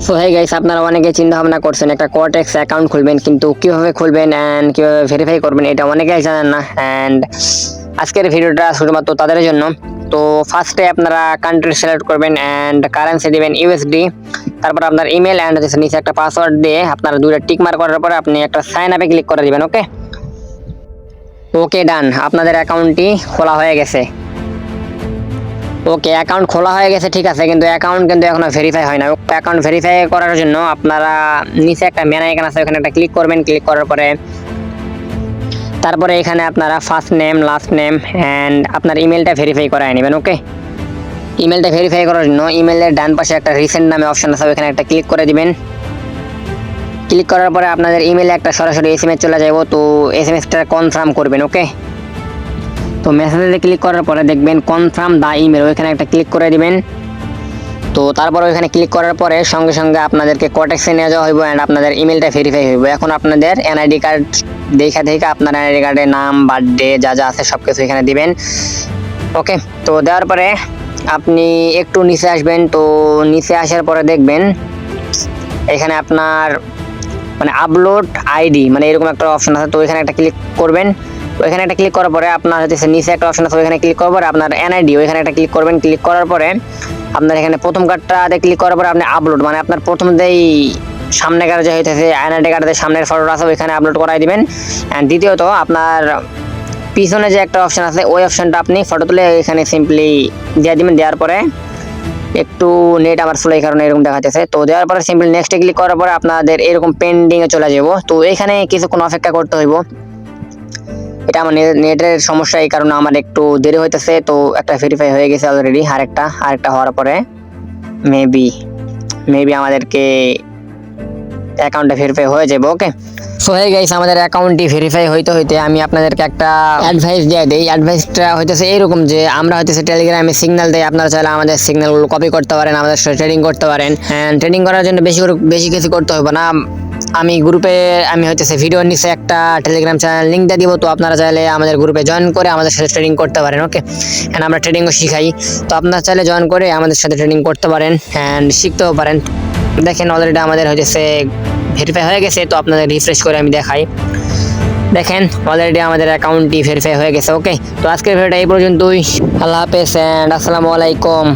So hey guys, আপনারা অনেকে চিন্তা ভাবনা করছেন একটা কোয়ার্টেক্স অ্যাকাউন্ট খুলবেন, কিন্তু কিভাবে খুলবেন এন্ড কিভাবে ভেরিফাই করবেন এটা অনেকেই জানেন না। এন্ড আজকের ভিডিওটা শুধুমাত্র তাদের জন্য। তো ফার্স্টে আপনারা কান্ট্রি সিলেক্ট করবেন এন্ড কারেন্সি দিবেন ইউএসডি। তারপর আপনার ইমেল এন্ড নিচে একটা পাসওয়ার্ড দিয়ে আপনারা দুইটা টিক মার্ক করার পরে আপনি একটা সাইন আপে ক্লিক করে দিবেন। ওকে ওকে ডান, আপনাদের অ্যাকাউন্টটি খোলা হয়ে গেছে। ওকে, অ্যাকাউন্ট খোলা হয়ে গেছে, ঠিক আছে, কিন্তু অ্যাকাউন্ট কিন্তু এখনো ভেরিফাই হয় না। অ্যাকাউন্ট ভেরিফাই করার জন্য আপনারা নিচে একটা মেন আইকন আছে, ওখানে একটা ক্লিক করবেন। ক্লিক করার পরে তারপরে এখানে আপনারা first name, last name and আপনার ইমেলটা ভেরিফাই করায় নেবেন। ওকে, ইমেলটা ভেরিফাই করার জন্য ইমেলের ডান পাশে একটা রিসেন্ট নামে অপশন আছে, ওখানে একটা ক্লিক করে দিবেন। ক্লিক করার পরে আপনাদের ইমেলে একটা সরাসরি এসএমএস চলে যাবো, তো এসএমএসটা কনফার্ম করবেন। ওকে, তো মেসেজে ক্লিক করার পরে দেখবেন কনফার্ম দা ইমেল, ওইখানে একটা ক্লিক করে দিবেন। তো তারপর ওইখানে ক্লিক করার পরে সঙ্গে সঙ্গে আপনাদেরকে কোটেক্সে নিয়ে যাওয়া হইব এন্ড আপনাদের ইমেলটা ভেরিফাই হইব। এখন আপনাদের এনআইডি কার্ড দেখা আপনার এনআইডি কার্ডের নাম, বার্থডে যা যা আছে সব কিছু এখানে দিবেন। ওকে, তো দেওয়ার পরে আপনি একটু নিচে আসবেন। তো নিচে আসার পরে দেখবেন এখানে আপনার মানে আপলোড আইডি মানে এরকম একটা অপশন আছে, তো এখানে একটা ক্লিক করবেন। তো এখানে একটা ক্লিক করার পরে আপনার হচ্ছে নিচে একটা অপশন আছে, ওইখানে ক্লিক করার পরে আপনার এনআইডি ওইখানে একটা ক্লিক করবেন। ক্লিক করার পরে আপনার এখানে প্রথম কার্ডটাতে ক্লিক করার পরে আপনি আপলোড মানে আপনার প্রথম যেই সামনে কার্ড যে হইতেছে এনআইডি কার্ডের সামনের ফটোটা আছে ওইখানে আপলোড করাই দিবেন। অ্যান্ড দ্বিতীয়ত আপনার পিছনে যে একটা অপশন আছে ওই অপশনটা আপনি ফটো তুলে এখানে সিম্পলি দিয়ে দিবেন। দেওয়ার পরে একটু নেট আবার স্লো এই কারণে এরকম দেখাচ্ছে। তো দেওয়ার পরে সিম্পল নেক্সটে ক্লিক করার পরে আপনাদের এরকম পেন্ডিং এ চলে যাব। তো এখানে কিছুক্ষণ অপেক্ষা করতে হইব, এটা আমার নেটের সমস্যা, এই কারণে আমার একটু দেরি হইতেছে। তো একটা ভেরিফাই হয়ে গেছে অলরেডি, আরেকটা হওয়ার পরে মেবি আমাদেরকে অ্যাকাউন্টটা ভেরিফাই হয়ে যাবে। ওকে, সো হে গাইস, আমাদের অ্যাকাউন্টটি ভেরিফাই হইতে আমি আপনাদেরকে একটা অ্যাডভাইস দিয়ে দেই। অ্যাডভাইসটা হইতেছে এরকম যে আমরা হইতেছে টেলিগ্রামে সিগন্যাল দেই, আপনারা চাইলে আমাদের সিগন্যালগুলো কপি করতে পারেন, আমাদের সাথে ট্রেডিং করতে পারেন। অ্যান্ড ট্রেডিং করার জন্য বেশি কিছু করতে হবে না। আমি গ্রুপে হইতেছে ভিডিওর নিচে একটা টেলিগ্রাম চ্যানেল লিঙ্ক দিয়ে দিব, তো আপনারা চাইলে আমাদের গ্রুপে জয়েন করে আমাদের সাথে ট্রেডিং করতে পারেন। ওকে, অ্যান্ড আমরা ট্রেডিংও শিখাই, তো আপনারা চাইলে জয়েন করে আমাদের সাথে ট্রেডিং করতে পারেন অ্যান্ড শিখতেও পারেন। দেখেন অলরেডি আমাদের হইতেছে ভেরিফাই হয়ে গেছে, তো আপনাদের রিফ্রেশ করে আমি দেখাই। দেখেন অলরেডি আমাদের অ্যাকাউন্টটি ভেরিফাই হয়ে গেছে। ওকে, তো আজকের ভিডিওটা এই পর্যন্তই। আল্লাহ হাফেজ এন্ড আসসালামু আলাইকুম।